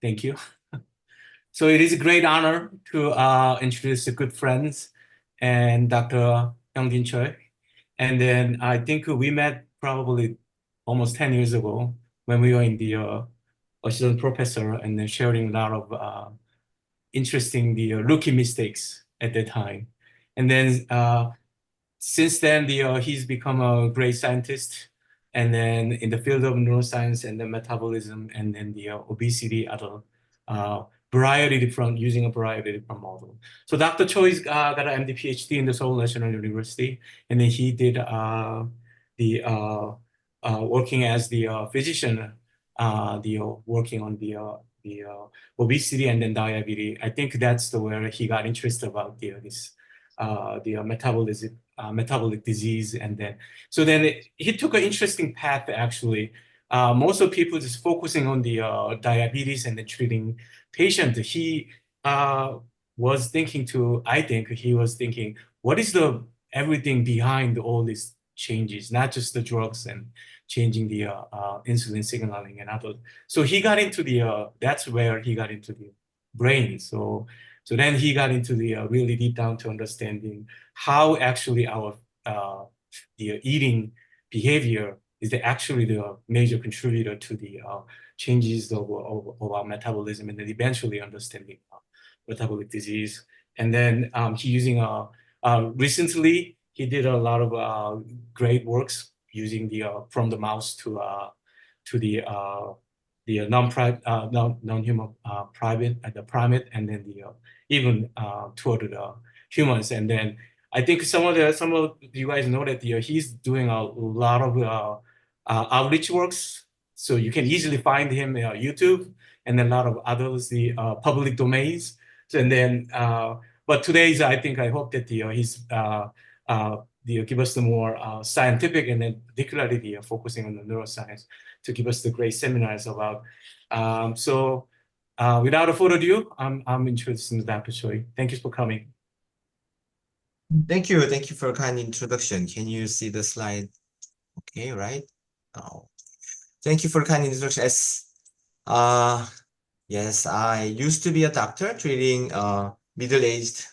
Thank you. So it is a great honor to introduce the good friends and Dr. Hyung Jin Choi. And then I think we met probably almost 10 years ago when we were in the assistant professor and then sharing a lot of interesting rookie mistakes at that time. And then since then, he's become a great scientist. And then in the field of neuroscience and the metabolism and then the obesity, other uh, using a variety of different model. So Dr. Choi's got an MD PhD in the Seoul National University, and then he did the working as the physician, working on the obesity and then diabetes. I think that's the where he got interested about the metabolic disease, and then he took an interesting path actually. Most of people just focusing on the diabetes and then treating patient. He was thinking to, I think he was thinking, what is the everything behind all these changes, not just the drugs and changing the insulin signaling and other. So he got into that's where he got into the brain. So then he got into the really deep down to understanding how actually our the eating behavior is actually the major contributor to the changes of our metabolism, and then eventually understanding metabolic disease. And then he using recently he did a lot of great works using the from the mouse to the non-human primate and the primate, and then the even toward the humans. And then I think some of you guys know that he's doing a lot of outreach works, so you can easily find him on YouTube and then a lot of others the public domains. So, and then but today's I hope that he's give us the more scientific and then particularly focusing on the neuroscience to give us the great seminars about. Without further ado, I'm introducing Dr. Choi. Thank you for coming. Thank you. Thank you for a kind introduction. Can you see the slide? Okay, right? Oh, thank you for a kind introduction. Yes, I used to be a doctor treating middle-aged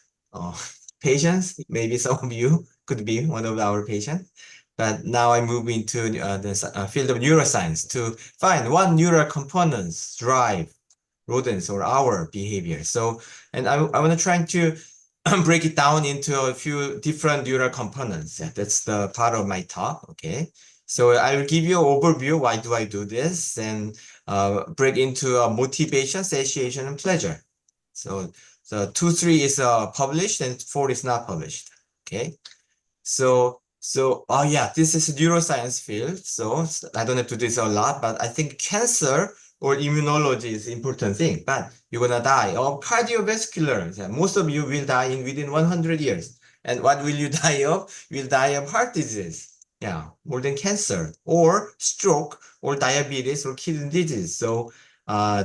patients. Maybe some of you could be one of our patients. But now I move into the field of neuroscience to find what neural components drive rodents or our behavior. So, and I want to try to break it down into a few different neural components. That's the part of my talk. Okay. So I will give you an overview. Why do I do this? And break into motivation, satiation, and pleasure. So 2, 3 is published and 4 is not published. Okay. So oh yeah, this is a neuroscience field. So I don't have to do this a lot, but I think cancer or immunology is important thing. But you're gonna die of cardiovascular. Most of you will die within 100 years. And what will you die of? You'll die of heart disease. Yeah, more than cancer or stroke or diabetes or kidney disease. So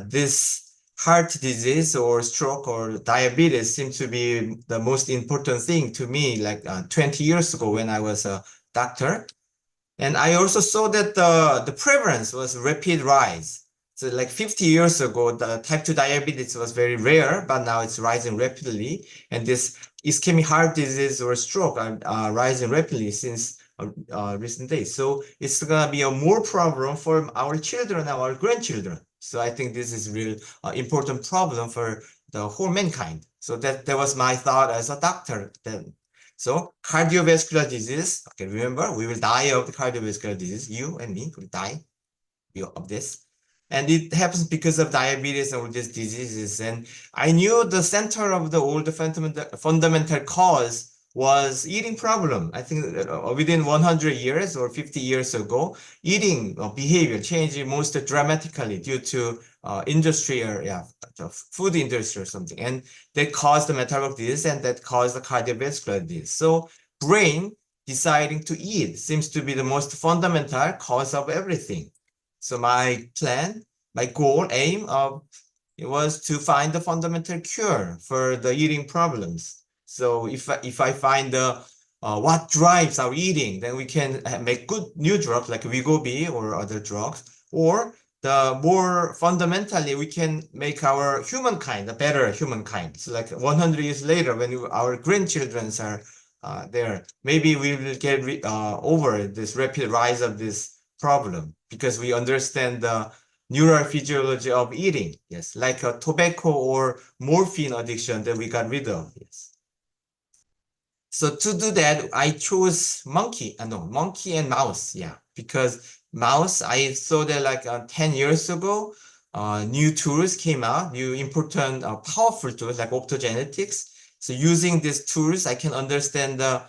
this heart disease or stroke or diabetes seems to be the most important thing to me, like 20 years ago when I was a doctor. And I also saw that the prevalence was rapid rise. So like 50 years ago, the type 2 diabetes was very rare, but now it's rising rapidly. And this ischemic heart disease or stroke are rising rapidly since recent days. So it's gonna be a more problem for our children and our grandchildren. So I think this is real important problem for the whole mankind. So that was my thought as a doctor then. So cardiovascular disease, okay, remember, we will die of the cardiovascular disease. You and me will die of this. And it happens because of diabetes and all these diseases. And I knew the center of the old fundamental cause was eating problem. I think within 100 years or 50 years ago, eating behavior changed most dramatically due to industry or food industry or something. And that caused the metabolic disease and that caused the cardiovascular disease. So brain deciding to eat seems to be the most fundamental cause of everything. So my plan, my goal, aim it was to find the fundamental cure for the eating problems. So if I find what drives our eating, then we can make good new drugs like Wegovy or other drugs, or the more fundamentally we can make our humankind a better humankind. So like 100 years later, when our grandchildren are there, maybe we will get over this rapid rise of this problem because we understand the neural physiology of eating. Yes, like a tobacco or morphine addiction that we got rid of. Yes. So to do that, I chose monkey and mouse. Yeah, because mouse, I saw that like 10 years ago, new tools came out, new important, powerful tools like optogenetics. So using these tools, I can understand the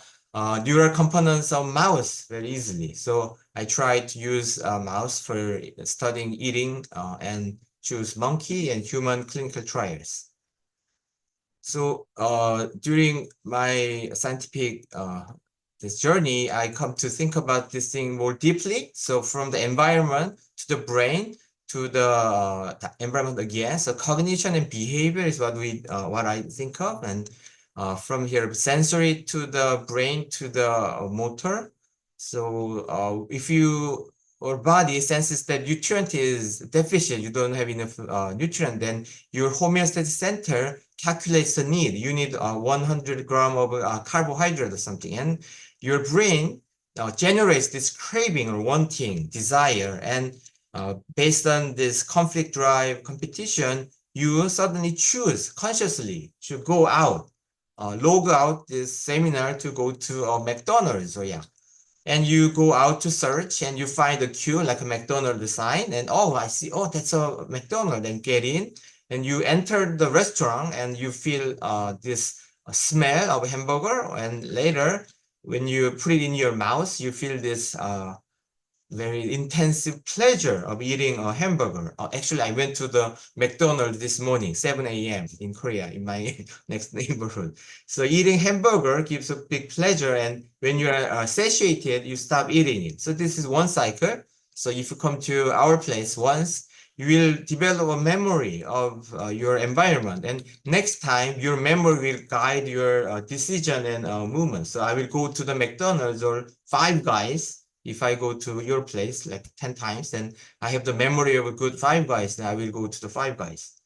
neural components of mouse very easily. So I tried to use mouse for studying eating and choose monkey and human clinical trials. So during my scientific this journey, I come to think about this thing more deeply. So from the environment to the brain to the environment again. So cognition and behavior is what I think of, and from here sensory to the brain to the motor. So if your body senses that nutrient is deficient, you don't have enough nutrient, then your homeostasis center calculates the need. You need 100 gram of carbohydrate or something, and your brain generates this craving or wanting, desire, and based on this conflict drive competition, you suddenly choose consciously to go out, log out this seminar to go to a McDonald's. So yeah, and you go out to search and you find a queue like a McDonald's sign, and oh, I see, oh, that's a McDonald's, and get in, and you enter the restaurant and you feel this smell of hamburger, and later when you put it in your mouth, you feel this very intensive pleasure of eating a hamburger. Actually, I went to the McDonald's this morning, 7 a.m. in Korea, in my next neighborhood. So eating hamburger gives a big pleasure, and when you are satiated, you stop eating it. So this is one cycle. So if you come to our place once, you will develop a memory of your environment, and next time your memory will guide your decision and movement. So I will go to the McDonald's or Five Guys. If I go to your place like 10 times, then I have the memory of a good Five Guys, then I will go to the Five Guys.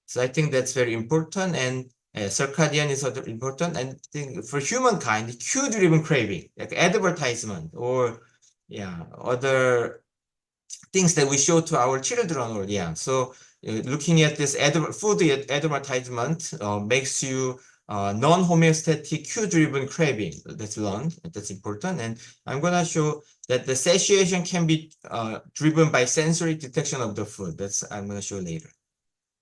So I think that's very important, and circadian is other important. And I think for humankind, cue-driven craving, like advertisement or yeah, other things that we show to our children, or yeah. So looking at this food advertisement makes you non-homeostatic cue-driven craving. That's learned. That's important. And I'm gonna show that the satiation can be driven by sensory detection of the food. That's I'm gonna show later.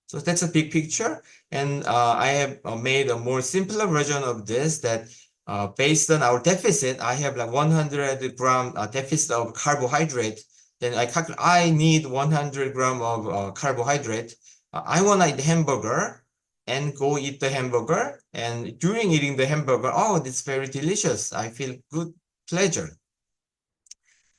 So that's a big picture. And I have made a more simpler version of this that based on our deficit, I have like 100 gram deficit of carbohydrate. Then I calculate I need 100 gram of carbohydrate. I want to eat hamburger and go eat the hamburger. And during eating the hamburger, oh, it's very delicious. I feel good pleasure.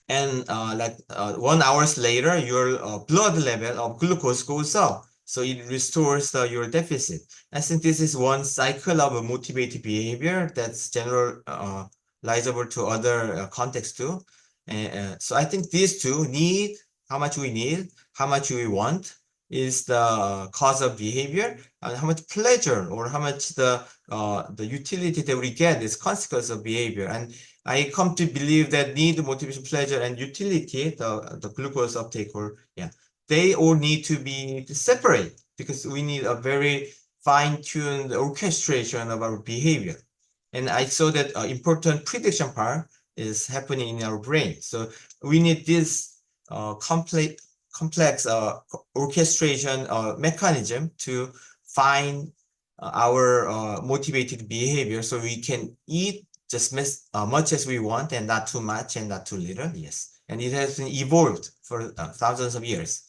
And 1 hour later, your blood level of glucose goes up. So it restores your deficit. I think this is one cycle of a motivated behavior that's generalizable to other contexts too. So I think these two need, how much we need, how much we want, is the cause of behavior, and how much pleasure or how much the utility that we get is consequence of behavior. And I come to believe that need, motivation, pleasure, and utility, the glucose uptake, or yeah, they all need to be separate because we need a very fine-tuned orchestration of our behavior. And I saw that important prediction part is happening in our brain. So we need this complex orchestration mechanism to find our motivated behavior, so we can eat just much as we want and not too much and not too little. Yes, and it has been evolved for thousands of years.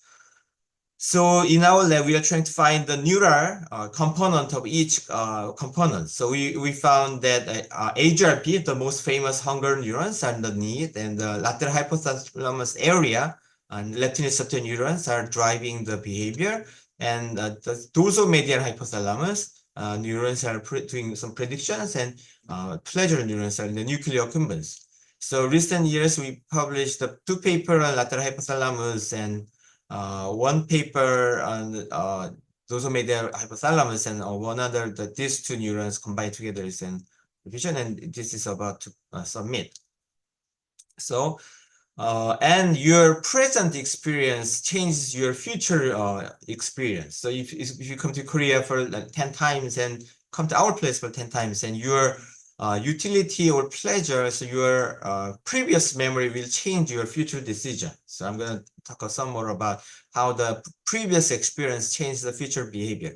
So in our lab, we are trying to find the neural component of each component. So we found that AGRP, the most famous hunger neurons, are the need, and the lateral hypothalamus area and leptin neurons are driving the behavior, and the dorsomedial hypothalamus neurons are doing some predictions, and pleasure neurons are in the nuclear accumbens. So recent years, we published two papers on lateral hypothalamus and one paper on dorsal-medial hypothalamus and one other, these two neurons combined together is an revision, and this is about to submit. So, and your present experience changes your future experience. So if you come to Korea for like 10 times and come to our place for 10 times, and your utility or pleasure, so your previous memory will change your future decision. So I'm going to talk some more about how the previous experience changes the future behavior.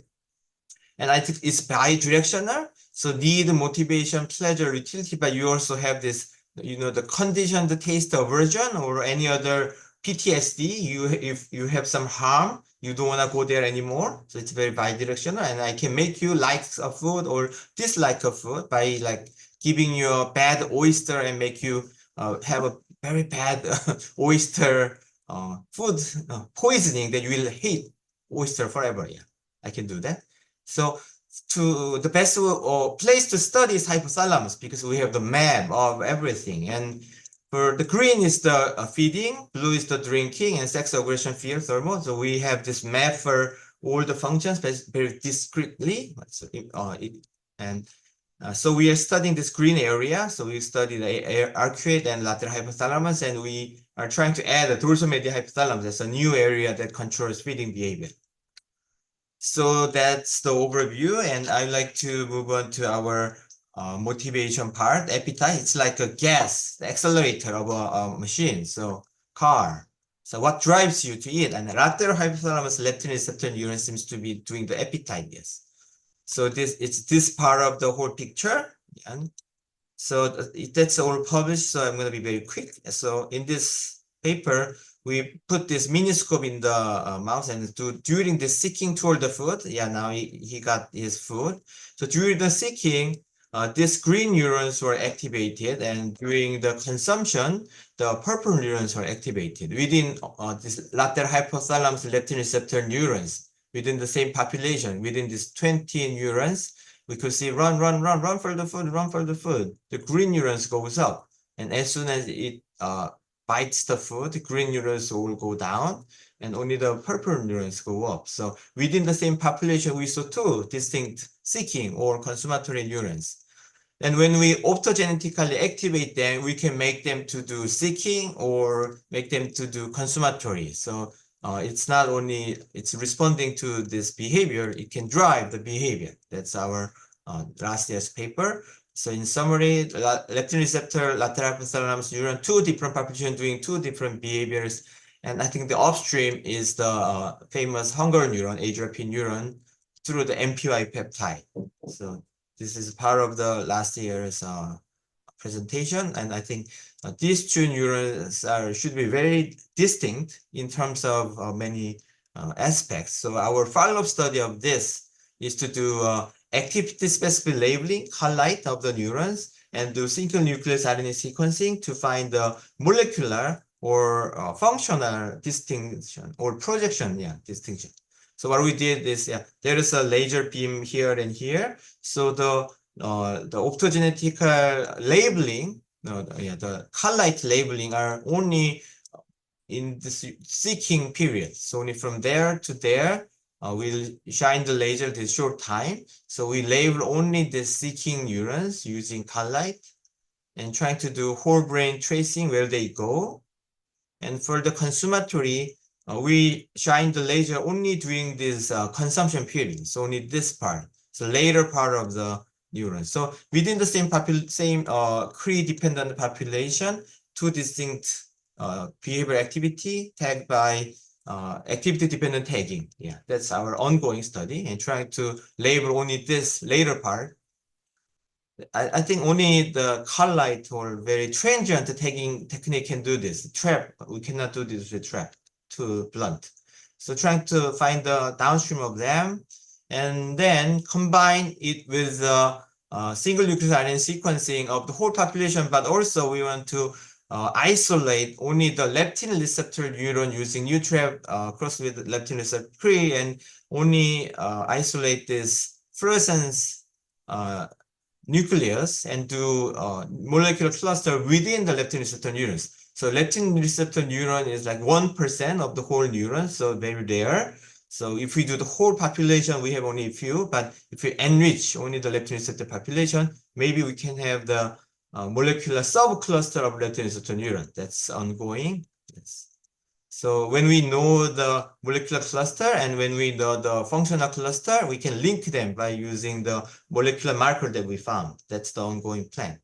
And I think it's bi-directional. So need, motivation, pleasure, utility, but you also have this, you know, the conditioned taste aversion or any other PTSD. If you have some harm, you don't want to go there anymore. So it's very bi-directional, and I can make you like a food or dislike a food by like giving you a bad oyster and make you have a very bad oyster food poisoning that you will hate oyster forever. Yeah, I can do that. So the best place to study is hypothalamus, because we have the map of everything. And for the green is the feeding, blue is the drinking, and sex, aggression, fear, thermal. So we have this map for all the functions very discretely. So we are studying this green area. So we study the arcuate and lateral hypothalamus, and we are trying to add a dorsal medial hypothalamus as a new area that controls feeding behavior. So that's the overview, and I'd like to move on to our motivation part. Appetite, it's like a gas, the accelerator of a machine, so car. So what drives you to eat? And lateral hypothalamus leptin receptor neuron seems to be doing the appetite, yes. So it's this part of the whole picture. And so that's all published, so I'm going to be very quick. So in this paper, we put this miniscope in the mouse, and during the seeking toward the food, yeah, now he got his food. So during the seeking, these green neurons were activated, and during the consumption, the purple neurons were activated within this lateral hypothalamus leptin receptor neurons within the same population. Within these 20 neurons, we could see run for the food, run for the food. The green neurons goes up, and as soon as it bites the food, the green neurons will go down, and only the purple neurons go up. So within the same population, we saw two distinct seeking or consummatory neurons. And when we optogenetically activate them, we can make them to do seeking or make them to do consummatory. So it's not only it's responding to this behavior, it can drive the behavior. That's our last year's paper. So in summary, leptin receptor, lateral hypothalamus neuron, two different populations doing two different behaviors. And I think the upstream is the famous hunger neuron, atropine neuron, through the MPY peptide. So this is part of the last year's presentation, and I think these two neurons should be very distinct in terms of many aspects. So our follow-up study of this is to do activity-specific labeling, highlight of the neurons, and do single nucleus RNA sequencing to find the molecular or functional distinction or projection, distinction. So what we did is, there is a laser beam here and here. So the optogenetical labeling, the highlight labeling are only in the seeking period. So only from there to there, we'll shine the laser this short time. So we label only the seeking neurons using highlight and trying to do whole brain tracing where they go. And for the consummatory, we shine the laser only during this consumption period. So only this part, so later part of the neuron. So within the same Cree-dependent population, two distinct behavior activity tagged by activity-dependent tagging. Yeah, that's our ongoing study, and trying to label only this later part. I think only the highlight or very transient tagging technique can do this. Trap, we cannot do this with trap, too blunt. So trying to find the downstream of them, and then combine it with single nucleus RNA sequencing of the whole population, but also we want to isolate only the leptin receptor neuron using uTrap crossed with leptin receptor Cree, and only isolate this fluorescence nucleus and do molecular cluster within the leptin receptor neurons. So leptin receptor neuron is like 1% of the whole neuron, so very rare. So if we do the whole population, we have only a few, but if we enrich only the leptin receptor population, maybe we can have the molecular subcluster of leptin receptor neuron. That's ongoing. Yes. So when we know the molecular cluster and when we know the functional cluster, we can link them by using the molecular marker that we found. That's the ongoing plan.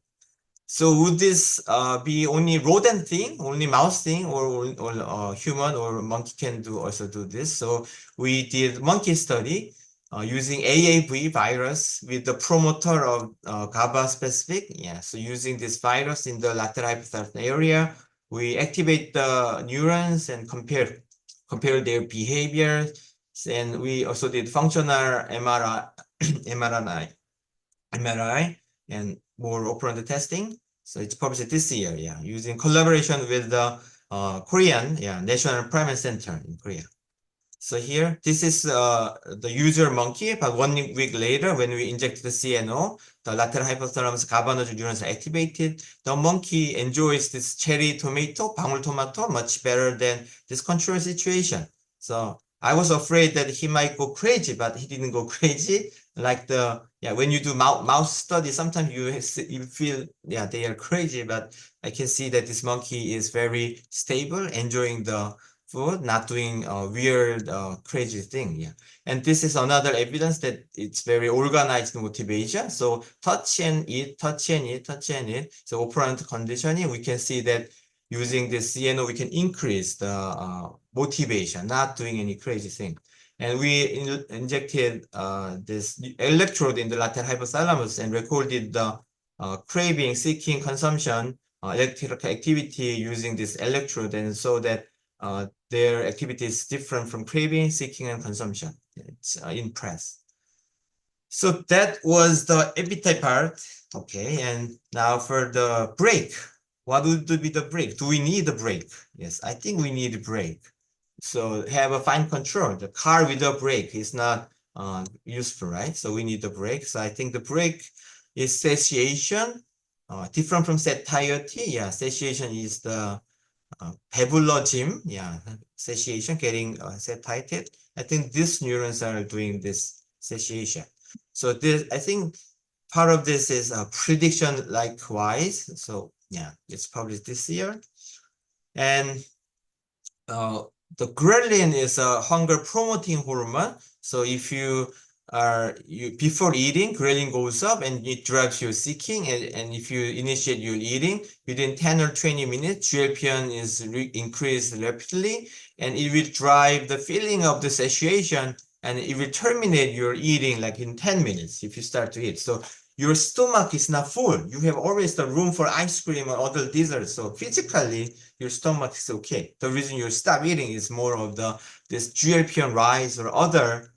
So would this be only rodent thing, only mouse thing, or human or monkey can also do this? So we did monkey study using AAV virus with the promoter of GABA specific. Yeah, so using this virus in the lateral hypothalamus area, we activate the neurons and compare their behavior. And we also did functional MRI, MRI and more operant testing. So it's published this year, yeah, using collaboration with the Korean, National Primate Center in Korea. So here, this is the user monkey, but 1 week later, when we inject the CNO, the lateral hypothalamus GABAergic neurons are activated. The monkey enjoys this cherry tomato, 방울토마토, much better than this control situation. So I was afraid that he might go crazy, but he didn't go crazy. Like when you do mouse study, sometimes you feel, they are crazy, but I can see that this monkey is very stable, enjoying the food, not doing weird, crazy thing. Yeah. And this is another evidence that it's very organized motivation. So touch and eat, touch and eat, touch and eat. So operant conditioning, we can see that using this CNO, we can increase the motivation, not doing any crazy thing. And we injected this electrode in the lateral hypothalamus and recorded the craving, seeking, consumption, electrical activity using this electrode, and so that their activity is different from craving, seeking, and consumption. It's in press. So that was the appetite part. Okay, and now for the break. What would be the break? Do we need a break? Yes, I think we need a break. So have a fine control. The car without brake is not useful, right? So we need the brake. So I think the brake is satiation, different from satiety. Yeah, satiation is the 배불러짐, satiation, getting satiated. I think these neurons are doing this satiation. So this, I think part of this is a prediction likewise. So yeah, it's published this year. And the ghrelin is a hunger promoting hormone. So if you before eating, ghrelin goes up and it drives your seeking. And if you initiate your eating within 10 or 20 minutes, GLP-1 is increased rapidly, and it will drive the feeling of the satiation, and it will terminate your eating like in 10 minutes if you start to eat. So your stomach is not full. You have always the room for ice cream or other desserts. So physically, your stomach is okay. The reason you stop eating is more of this GLP-1 rise or other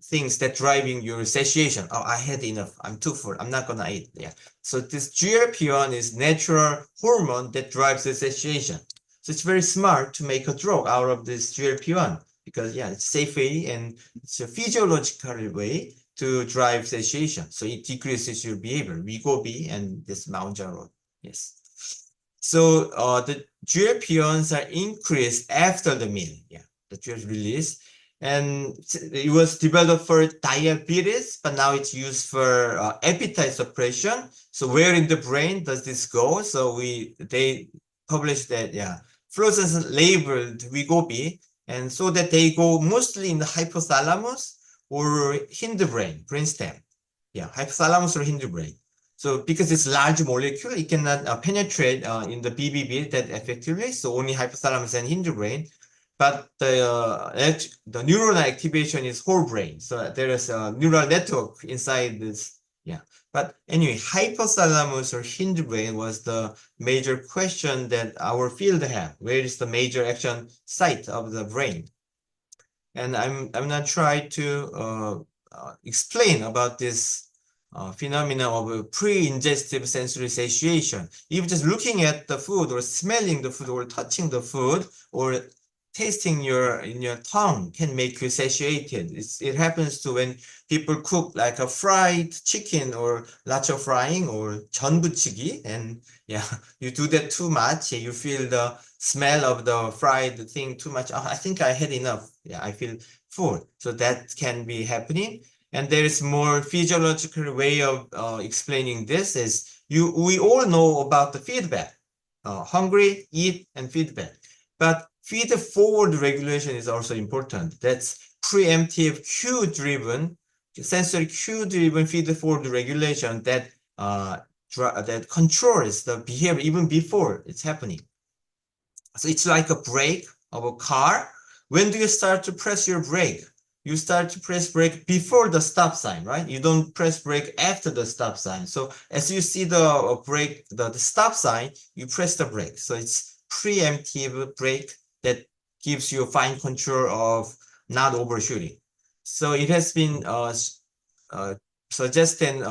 things that driving your satiation. Oh, I had enough. I'm too full. I'm not gonna eat. Yeah. So this GLP-1 is natural hormone that drives the satiation. So it's very smart to make a drug out of this GLP-1 because it's safe way and it's a physiological way to drive satiation. So it decreases your behavior, Wegovy and this Mounjaro. Yes. So the GLP-1s are increased after the meal. The GLP release. And it was developed for diabetes, but now it's used for appetite suppression. So where in the brain does this go? So they published that, fluorescence labeled Wegovy, and so that they go mostly in the hypothalamus or hindbrain, brainstem. Hypothalamus or hindbrain. So because it's large molecule, it cannot penetrate in the BBB that effectively. So only hypothalamus and hindbrain. But the neuronal activation is whole brain. So there is a neural network inside this. But anyway, hypothalamus or hindbrain was the major question that our field had. Where is the major action site of the brain? And I'm gonna try to explain about this phenomena of pre-ingestive sensory satiation. Even just looking at the food or smelling the food or touching the food or tasting in your tongue can make you satiated. It happens to when people cook like a fried chicken or lots of frying or 전부치기, and yeah, you do that too much, you feel the smell of the fried thing too much. Oh, I think I had enough. Yeah, I feel full. So that can be happening. And there is more physiological way of explaining this is we all know about the feedback. Hungry, eat, and feedback. But feed forward regulation is also important. That's preemptive cue driven, sensory cue driven feed forward regulation that that controls the behavior even before it's happening. So it's like a brake of a car. When do you start to press your brake? You start to press brake before the stop sign, right? You don't press brake after the stop sign. So as you see the brake, the stop sign, you press the brake. So it's preemptive brake that gives you fine control of not overshooting. So it has been suggested,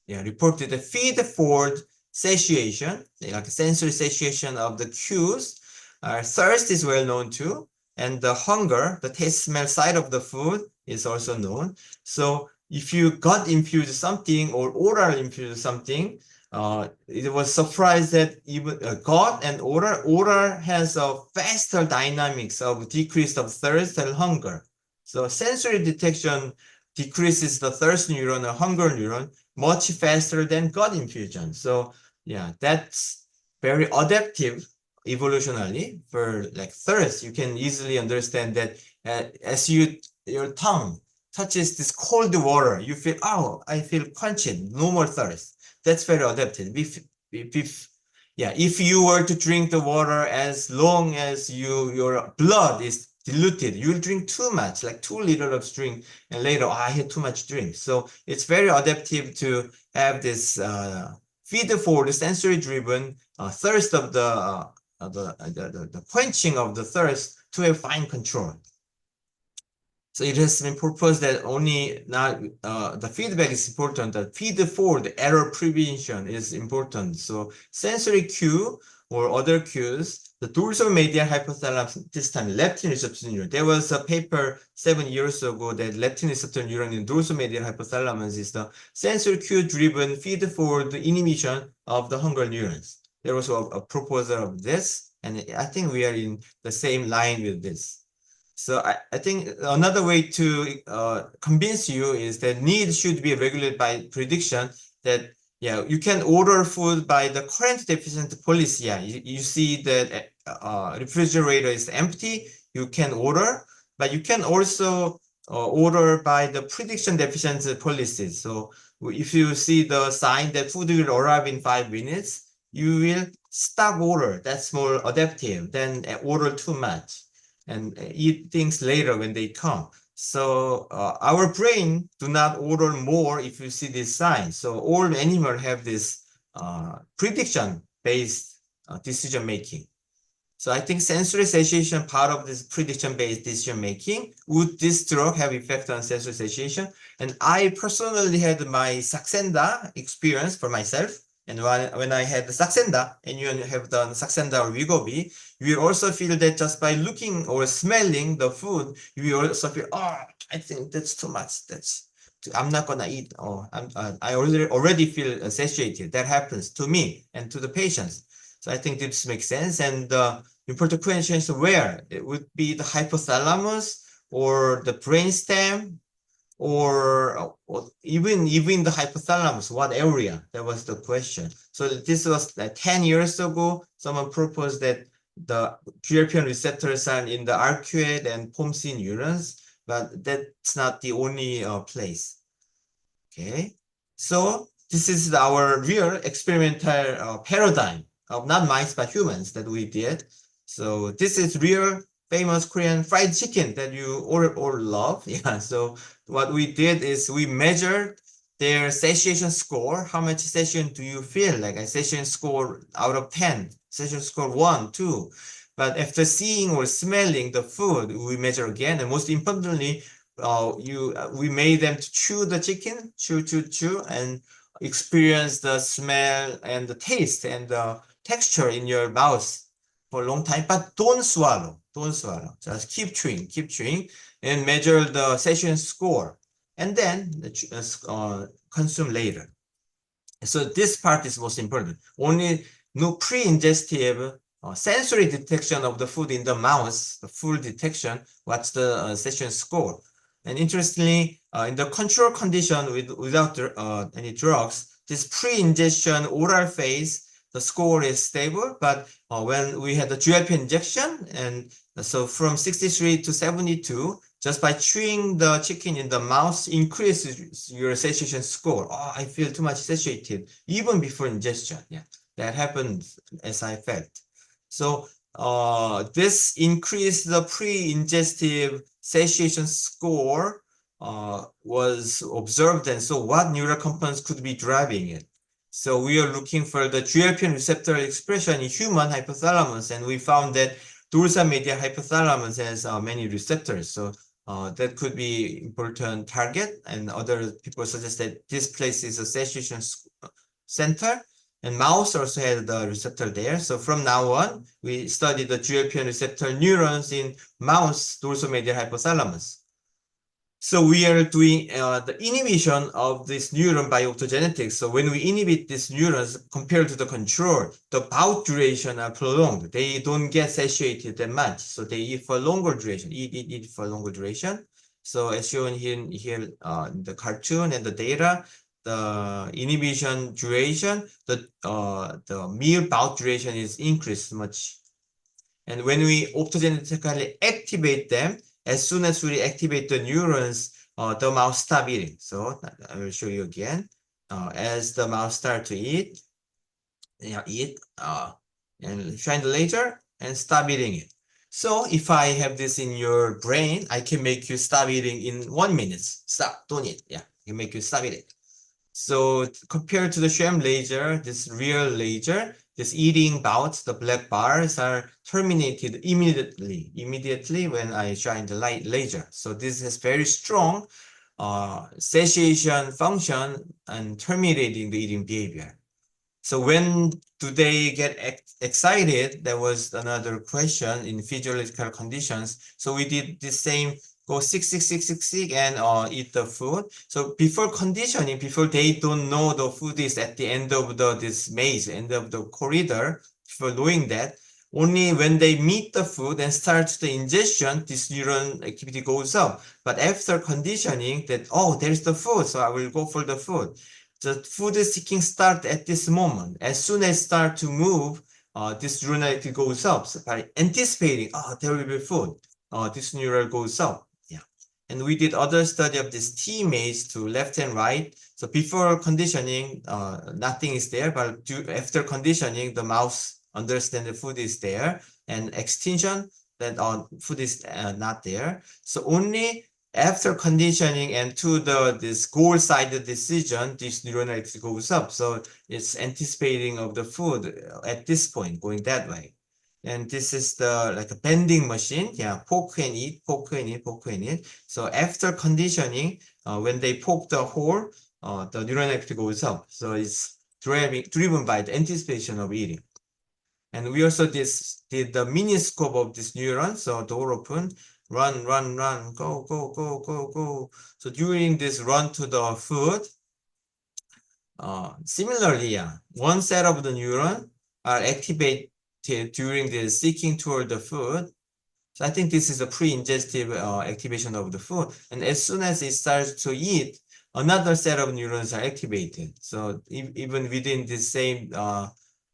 reported the feed forward satiation, like sensory satiation of the cues. Thirst is well known too, and the hunger, the taste smell side of the food is also known. So if you gut infuse something or oral infuse something, it was surprised that even gut and oral has a faster dynamics of decrease of thirst and hunger. So sensory detection decreases the thirst neuron or hunger neuron much faster than gut infusion. So yeah, that's very adaptive evolutionarily for like thirst. You can easily understand that as your tongue touches this cold water, you feel, oh, I feel quenched, no more thirst. That's very adaptive. If you were to drink the water as long as your blood is diluted, you'll drink too much, like 2 liters of drink, and later, oh, I had too much drink. So it's very adaptive to have this feed forward sensory driven thirst of the quenching of the thirst to have fine control. So it has been proposed that only not the feedback is important, the feed forward error prevention is important. So sensory cue or other cues, the dorsal medial hypothalamus, this time leptin receptor neuron. There was a paper 7 years ago that leptin receptor neuron in dorsal medial hypothalamus is the sensory cue driven feed forward inhibition of the hunger neurons. There was a proposal of this, and I think we are in the same line with this. So I think another way to convince you is that need should be regulated by prediction, that you can order food by the current deficient policy. You see that refrigerator is empty, you can order, but you can also order by the prediction deficient policies. So if you see the sign that food will arrive in 5 minutes, you will stop order. That's more adaptive than order too much and eat things later when they come. So our brain do not order more if you see this sign. So all animals have this prediction-based decision making. So I think sensory satiation part of this prediction-based decision making. Would this drug have effect on sensory satiation? And I personally had my Saxenda experience for myself. And when I had the Saxenda, and you have done Saxenda or Wegovy, you will also feel that just by looking or smelling the food, you will also feel, oh, I think that's too much. I'm not gonna eat. Oh, I already feel satiated. That happens to me and to the patients. So I think this makes sense. And important question is where it would be the hypothalamus or the brainstem or even the hypothalamus, what area? That was the question. So this was like 10 years ago. Someone proposed that the GLP-1 receptors are in the arcuate and POMC neurons, but that's not the only place. Okay, so this is our real experimental paradigm of not mice but humans that we did. So this is real famous Korean fried chicken that you all love. Yeah. So what we did is we measured their satiation score. How much satiation do you feel? Like a satiation score out of 10, satiation score 1, 2. But after seeing or smelling the food, we measure again. And most importantly, we made them to chew the chicken, chew, and experience the smell and the taste and the texture in your mouth for a long time, but don't swallow. Don't swallow. Just keep chewing, and measure the session score, and then consume later. So this part is most important. Only no pre-ingestive sensory detection of the food in the mouse, the full detection, what's the session score. And interestingly, in the control condition without any drugs, this pre-ingestion oral phase, the score is stable. But when we had the GLP injection, and so from 63 to 72, just by chewing the chicken in the mouth increases your satiation score. Oh, I feel too much satiated even before ingestion. Yeah, that happened as I felt. So this increased the pre-ingestive satiation score was observed. And so what neural components could be driving it? So we are looking for the GLP-1 receptor expression in human hypothalamus, and we found that dorsal medial hypothalamus has many receptors. So that could be important target, and other people suggest that this place is a satiation center, and mouse also had the receptor there. So from now on, we study the GLP-1 receptor neurons in mouse dorsal medial hypothalamus. So we are doing the inhibition of this neuron by optogenetics. So when we inhibit these neurons compared to the control, the bout duration are prolonged. They don't get satiated that much. So they eat for longer duration, eat for longer duration. So as shown here in the cartoon and the data, the inhibition duration, the meal bout duration is increased much. And when we optogenetically activate them, as soon as we activate the neurons, the mouse stop eating. So I will show you again. As the mouse start to eat, and shine the laser and stop eating it. So if I have this in your brain, I can make you stop eating in 1 minute. Stop, don't eat. Yeah, I can make you stop eating. So compared to the sham laser, this real laser, this eating bouts, the black bars are terminated immediately when I shine the light laser. So this has very strong satiation function and terminating the eating behavior. So when do they get excited? That was another question in physiological conditions. So we did the same, go sick, and eat the food. So before conditioning, before they don't know the food is at the end of this maze, end of the corridor, before knowing that, only when they meet the food and start the ingestion, this neuron activity goes up. But after conditioning that, oh, there's the food, so I will go for the food. The food seeking start at this moment. As soon as start to move, this neural activity goes up. So by anticipating, oh, there will be food, this neural goes up. Yeah. And we did other study of this T maze to left and right. So before conditioning, nothing is there, but after conditioning, the mouse understand the food is there, and extinction that food is not there. So only after conditioning and to this goal-sided decision, this neuronal activity goes up. So it's anticipating of the food at this point, going that way. And this is like a bending machine. Yeah, poke and eat, poke and eat, poke and eat. So after conditioning, when they poke the hole, the neuronal activity goes up. So it's driven by the anticipation of eating. And we also did the mini scope of this neuron. So door open, run, go. So during this run to the food, similarly, yeah, one set of the neuron are activated during the seeking toward the food. So I think this is a pre-ingestive activation of the food. And as soon as it starts to eat, another set of neurons are activated. So even within the same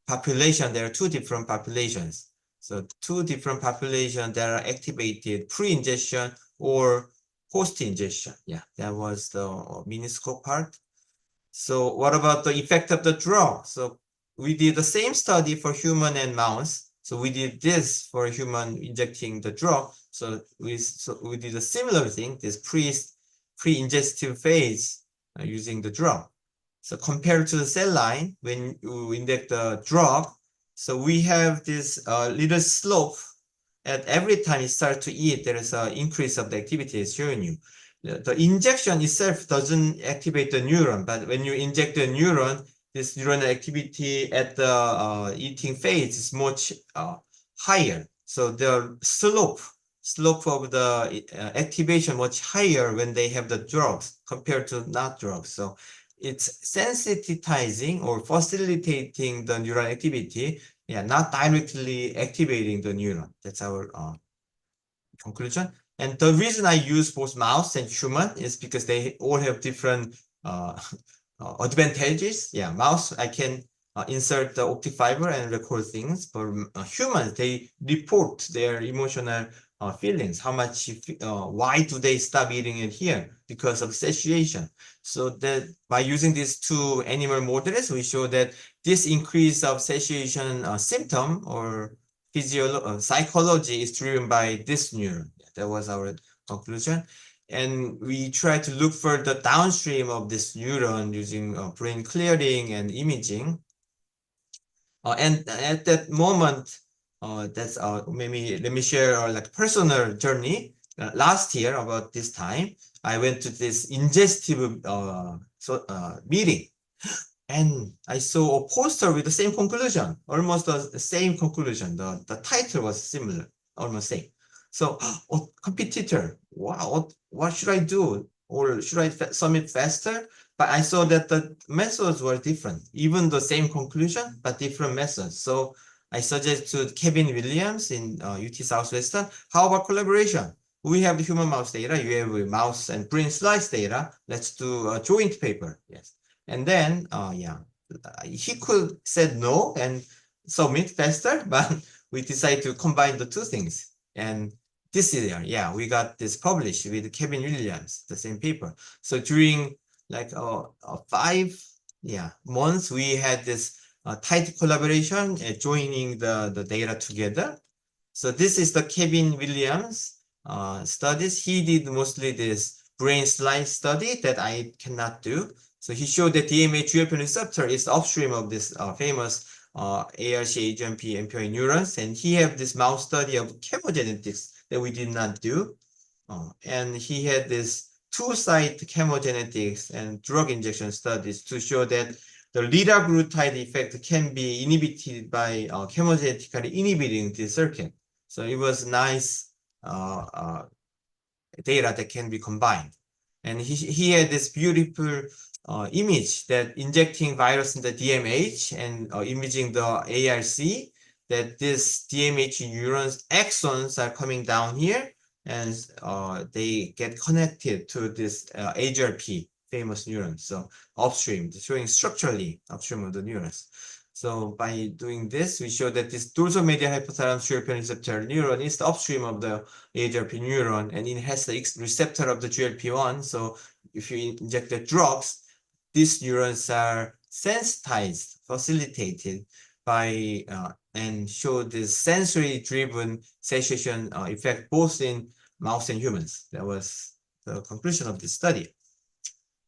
population, there are two different populations. So two different populations that are activated pre-ingestion or post-ingestion. Yeah, that was the miniscope part. So what about the effect of the drug? So we did the same study for human and mouse. So we did this for human injecting the drug. So we did a similar thing, this pre-ingestive phase using the drug. So compared to the cell line, when you inject the drug, so we have this little slope. At every time you start to eat, there is an increase of the activity as shown you. The injection itself doesn't activate the neuron, but when you inject the neuron, this neuronal activity at the eating phase is much higher. So the slope of the activation much higher when they have the drugs compared to not drugs. So it's sensitizing or facilitating the neural activity, yeah, not directly activating the neuron. That's our conclusion. And the reason I use both mouse and human is because they all have different uh, advantages. Yeah, mouse, I can insert the optic fiber and record things. But humans, they report their emotional feelings. How much, why do they stop eating it here? Because of satiation. So that by using these two animal models, we show that this increase of satiation symptom or psychology is driven by this neuron. That was our conclusion. And we try to look for the downstream of this neuron using brain clearing and imaging. And at that moment, that's maybe let me share like personal journey. Last year, about this time, I went to this ingestive meeting, and I saw a poster with the same conclusion, almost the same conclusion. The title was similar, almost same. So, competitor, wow, what should I do? Or should I submit faster? But I saw that the methods were different, even the same conclusion, but different methods. So I suggest to Kevin Williams in UT Southwestern, how about collaboration? We have the human mouse data, you have mouse and brain slice data. Let's do a joint paper. Yes. And then, yeah, he could said no and submit faster, but we decided to combine the two things. And this year, yeah, we got this published with Kevin Williams, the same paper. So during like 5 months, we had this tight collaboration, joining the data together. So this is the Kevin Williams studies. He did mostly this brain slice study that I cannot do. So he showed that DMA-GLP receptor is upstream of this famous ARC-AGMP MPI neurons, and he had this mouse study of chemogenetics that we did not do. And he had this two-site chemogenetics and drug injection studies to show that the liraglutide effect can be inhibited by chemogenetically inhibiting this circuit. So it was nice data that can be combined. And he had this beautiful image that injecting virus in the DMH and imaging the ARC, that this DMH neurons axons are coming down here, and they get connected to this AGRP famous neurons. So upstream, showing structurally upstream of the neurons. So by doing this, we show that this dorsal medial hypothalamus GLP-1 receptor neuron is the upstream of the AGRP neuron, and it has the receptor of the GLP-1. So if you inject the drugs, these neurons are sensitized, facilitated by and show this sensory-driven satiation effect both in mouse and humans. That was the conclusion of this study.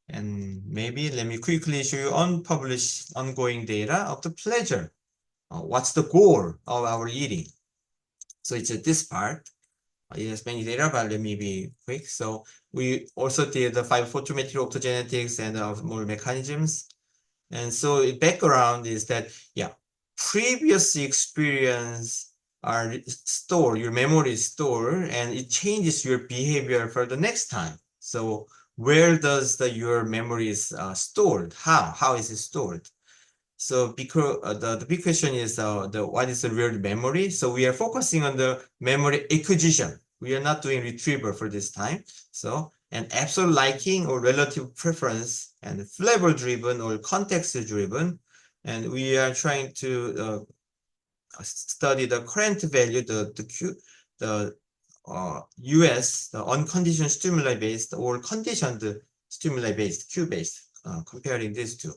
And maybe let me quickly show you unpublished ongoing data of the pleasure. What's the goal of our eating? So it's this part. It has many data, but let me be quick. So we also did the 5-photometric optogenetics and more mechanisms. And so the background is that, yeah, previous experience are stored, your memory is stored, and it changes your behavior for the next time. So where does your memory is stored? How is it stored? So because the big question is what is the real memory? So we are focusing on the memory acquisition. We are not doing retrieval for this time. So an absolute liking or relative preference, and flavor driven or context driven. And we are trying to study the current value, the US, the unconditioned stimuli based or conditioned stimuli based, Q based, comparing these two.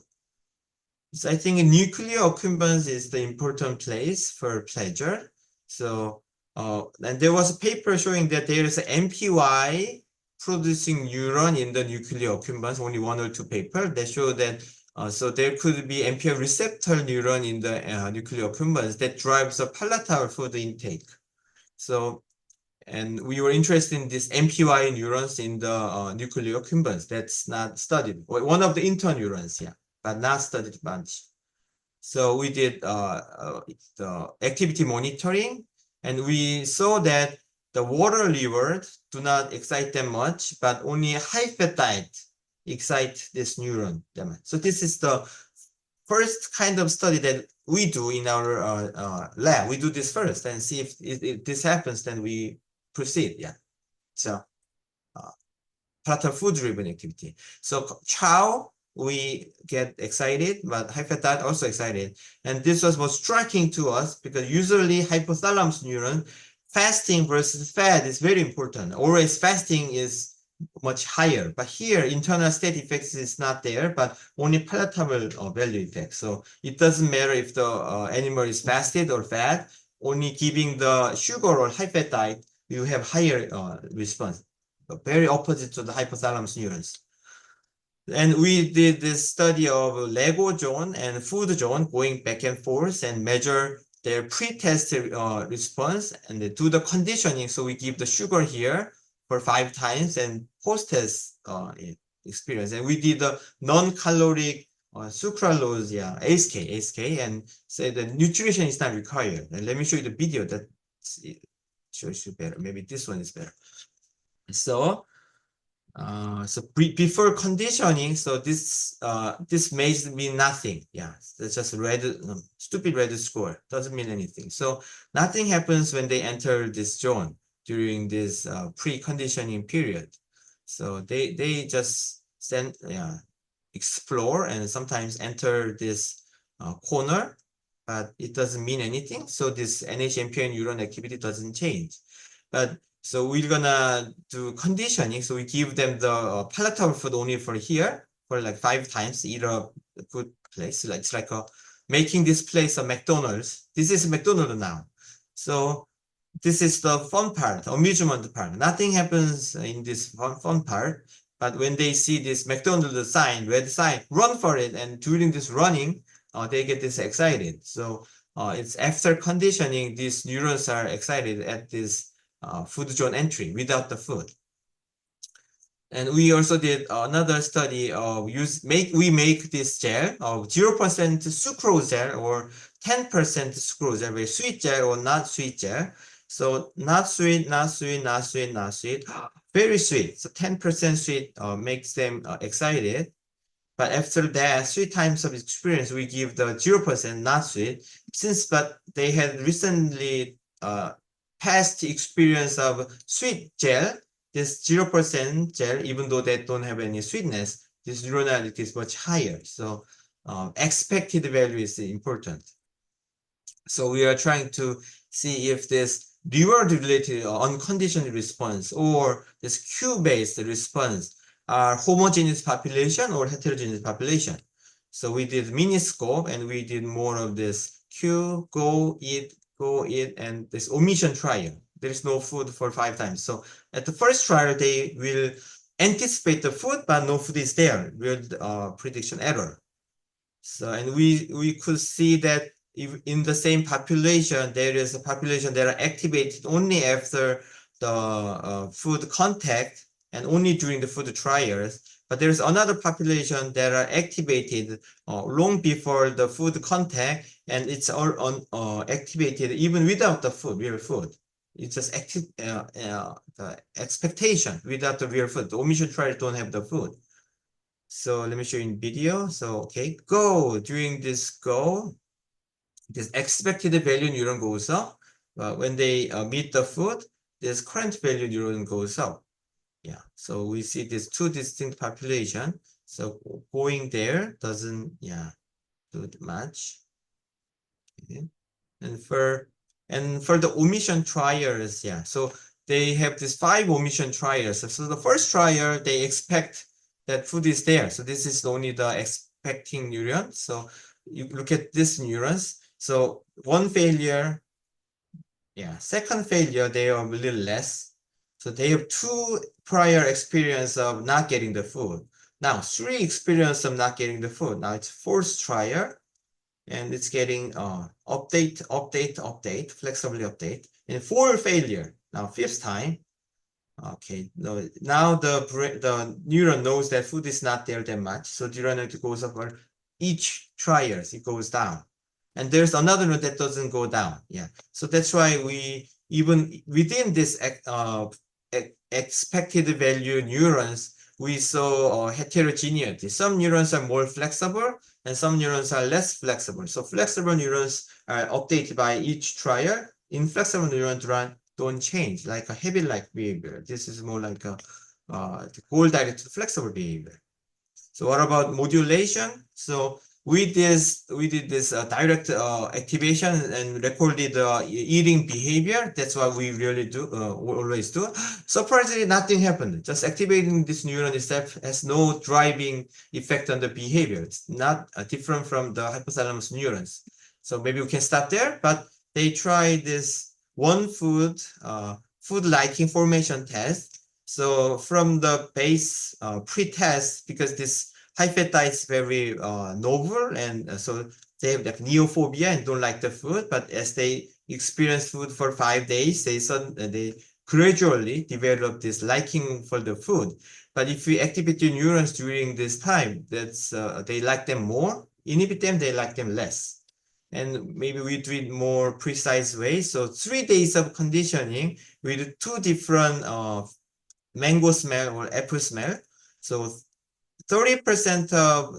So I think nuclear occupants is the important place for pleasure. So, and there was a paper showing that there is an MPY producing neuron in the nuclear occupants, only 1 or 2 papers that show that so there could be MPY receptor neuron in the nuclear occupants that drives a palatable food intake. So, and we were interested in this MPY neurons in the nuclear occupants. That's not studied. One of the interneurons, yeah, but not studied much. So we did the activity monitoring, And we saw that the water liver do not excite them much, but only high fat diet excite this neuron that much. So this is the first kind of study that we do in our lab. We do this first and see if this happens, then we proceed. Yeah. So palatable food driven activity. So chow, we get excited, but high fat diet also excited. And this was most striking to us because usually hypothalamus neuron, fasting versus fat is very important. Always fasting is much higher, but here internal state effects is not there, but only palatable value effect. So it doesn't matter if the animal is fasted or fat, only giving the sugar or high fat diet, you have higher response, very opposite to the hypothalamus neurons. And we did this study of Lego zone and food zone going back and forth and measure their pre-test response and they do the conditioning. So we give the sugar here for 5 times and post-test experience. And we did the non-caloric sucralose, yeah, ASK, and say the nutrition is not required. And let me show you the video that shows you better. Maybe this one is better. So before conditioning, so this may mean nothing. Yeah, that's just red, stupid red score. Doesn't mean anything. So nothing happens when they enter this zone during this pre-conditioning period. So they just explore and sometimes enter this corner, but it doesn't mean anything. So this NHMPN neuron activity doesn't change. But so we're gonna do conditioning. So we give them the palatable food only for here for like 5 times, eat a good place. Like it's like making this place a McDonald's. This is McDonald's now. So this is the fun part, amusement part. Nothing happens in this fun part. But when they see this McDonald's sign, red sign, run for it. And during this running, they get this excited. So it's after conditioning, these neurons are excited at this food zone entry without the food. And we also did another study of we make this gel of 0% sucrose gel or 10% sucrose gel, very sweet gel or not sweet gel. So not sweet, not sweet, not sweet, not sweet, very sweet. So 10% sweet makes them excited. But after that, 3 times of experience, we give the 0% not sweet. But they had recently past experience of sweet gel, this 0% gel, even though they don't have any sweetness, this neuronality is much higher. So expected value is important. So we are trying to see if this reward-related unconditional response or this cue-based response are homogeneous population or heterogeneous population. So we did miniscope and we did more of this cue, go, eat, and this omission trial. There's no food for 5 times. So at the first trial, they will anticipate the food, but no food is there, real prediction error. So, and we could see that if in the same population, there is a population that are activated only after the food contact and only during the food trials. But there's another population that are activated long before the food contact, and it's all activated even without the food, real food. It's just the expectation without the real food. The omission trials don't have the food. So let me show you in video. So, okay, go. During this go, this expected value neuron goes up. When they meet the food, this current value neuron goes up. Yeah, so we see these 2 distinct population. So going there doesn't, do much. Okay. And for the omission trials, so they have these 5 omission trials. So the first trial, they expect that food is there. So this is only the expecting neuron. So you look at these neurons. So 1 failure, second failure, they are a little less. So they have 2 prior experience of not getting the food. Now 3 experience of not getting the food. Now it's 4th trial. And it's getting update, flexibly update. And 4 failure, now 5th time. Okay, now the neuron knows that food is not there that much. So the neuron goes up for each trials, it goes down. And there's another neuron that doesn't go down. Yeah, so that's why we even within this expected value neurons, we saw heterogeneity. Some neurons are more flexible and some neurons are less flexible. So flexible neurons are updated by each trial. Inflexible neurons don't change, like a habit-like behavior. This is more like a goal-directed flexible behavior. So what about modulation? So we did this direct activation and recorded eating behavior. That's what we really do, always do. Surprisingly, nothing happened. Just activating this neuron itself has no driving effect on the behavior. It's not different from the hypothalamus neurons. So maybe we can stop there. But they tried this one food liking formation test. So from the base pre-test, because this high-fat diet is very novel, and so they have like neophobia and don't like the food. But as they experience food for 5 days, they gradually develop this liking for the food. But if we activate the neurons during this time, that's they like them more. Inhibit them, they like them less. And maybe we do it more precise way. So 3 days of conditioning with 2 different mango smell or apple smell. So 30% of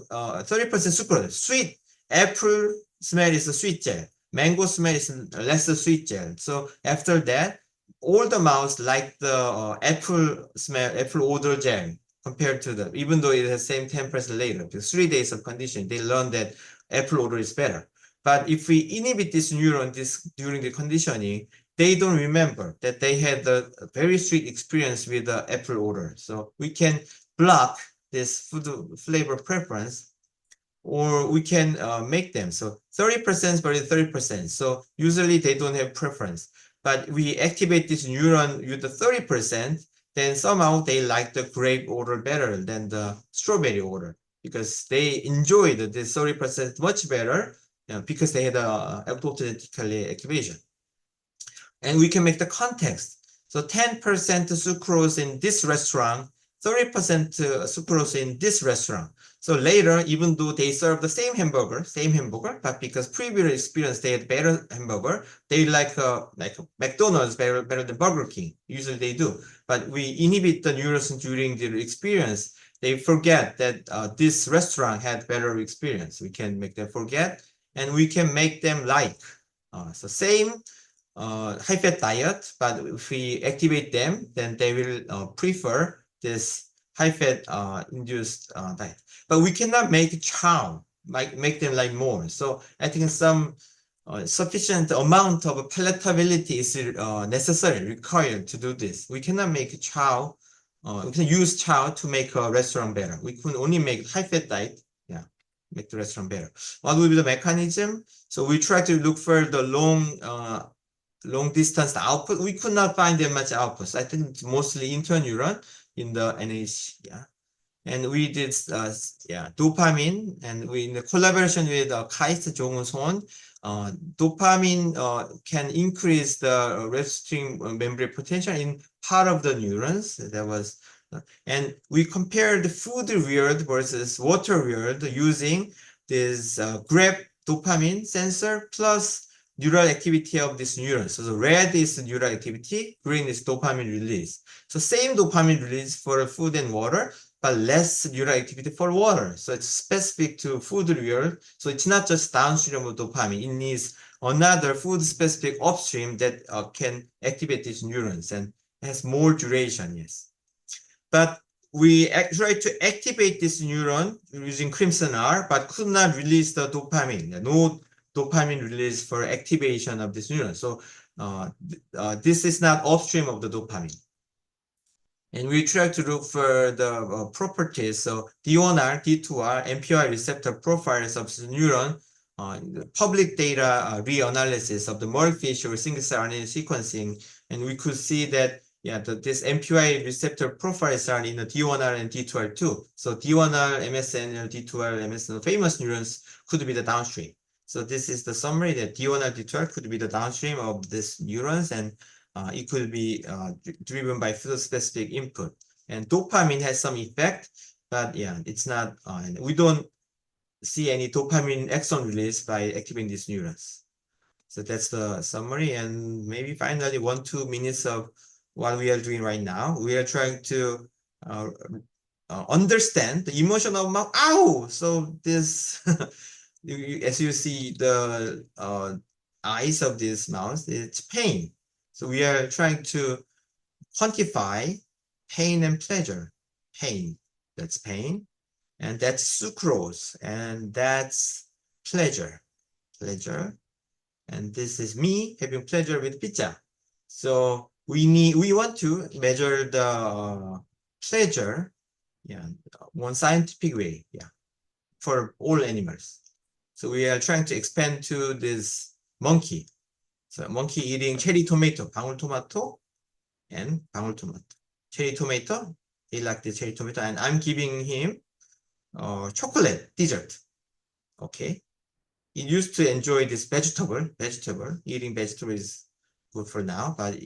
30% sucrose, sweet. Apple smell is a sweet gel. Mango smell is less sweet gel. So after that, all the mouse like the apple smell, apple odor gel compared to the, even though it has same 10% later, because 3 days of conditioning, they learn that apple odor is better. But if we inhibit this neuron during the conditioning, they don't remember that they had a very sweet experience with the apple odor. So we can block this food flavor preference, or we can make them. So 30% versus 30%. So usually they don't have preference, but we activate this neuron with the 30%, then somehow they like the grape odor better than the strawberry odor, because they enjoyed this 30% much better, because they had a autogenetically activation. And we can make the context. So 10% sucrose in this restaurant, 30% sucrose in this restaurant. So later, even though they serve the same hamburger, but because previous experience they had better hamburger, they like McDonald's better than Burger King. Usually they do. But we inhibit the neurons during their experience. They forget that this restaurant had better experience. We can make them forget, and we can make them like. So same high-fat diet, but if we activate them, then they will prefer this high-fat induced diet. But we cannot make chow, make them like more. So I think some sufficient amount of palatability is necessary, required to do this. We cannot make chow. We can use chow to make a restaurant better. We can only make high-fat diet. Yeah, make the restaurant better. What will be the mechanism? So we try to look for the long distance output. We could not find that much output. So I think it's mostly interneuron in the NH. Yeah. And we did dopamine, and we in the collaboration with Kaist Jong-Son, dopamine can increase the resting membrane potential in part of the neurons. That was, and we compared the food reward versus water reward using this grab dopamine sensor plus neural activity of this neuron. So the red is neural activity, green is dopamine release. So same dopamine release for food and water, but less neural activity for water. So it's specific to food reward. So it's not just downstream of dopamine. It needs another food specific upstream that can activate these neurons and has more duration, yes. But we tried to activate this neuron using Crimson R, but could not release the dopamine. No dopamine release for activation of this neuron. So this is not upstream of the dopamine. And we try to look for the properties. So D1R, D2R, MPI receptor profiles of the neuron, public data reanalysis of the multi-fish or single-cell RNA sequencing. And we could see that this MPI receptor profiles are in the D1R and D2R too. So D1R, MSN, D2R, MSN, famous neurons could be the downstream. So this is the summary that D1R, D2R could be the downstream of these neurons, and it could be driven by field-specific input. And dopamine has some effect, but it's not, we don't see any dopamine axon release by activating these neurons. So that's the summary, and maybe finally 1-2 minutes of what we are doing right now. We are trying to understand the emotion of mouse. Ow! So this, as you see the eyes of this mouse, it's pain. So we are trying to quantify pain and pleasure. Pain, that's pain, and that's sucrose, and that's pleasure. And this is me having pleasure with pizza. So we want to measure the pleasure, yeah, one scientific way, yeah, for all animals. So we are trying to expand to this monkey. So monkey eating cherry tomato, 방울토마토 and 방울토마토. Cherry tomato, he liked the cherry tomato, and I'm giving him chocolate dessert. Okay. He used to enjoy this vegetable. Eating vegetable is good for now, but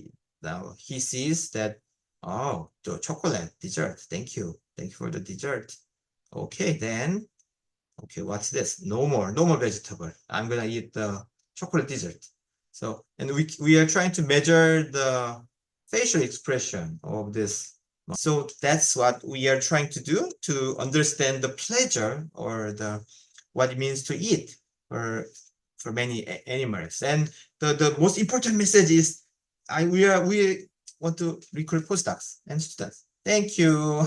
now he sees that, oh, the chocolate dessert. Thank you for the dessert. Okay, then, okay, what's this? No more vegetable. I'm gonna eat the chocolate dessert. So, and we are trying to measure the facial expression of this. So that's what we are trying to do to understand the pleasure or the what it means to eat for many animals. And the most important message is we want to recruit postdocs and students. Thank you.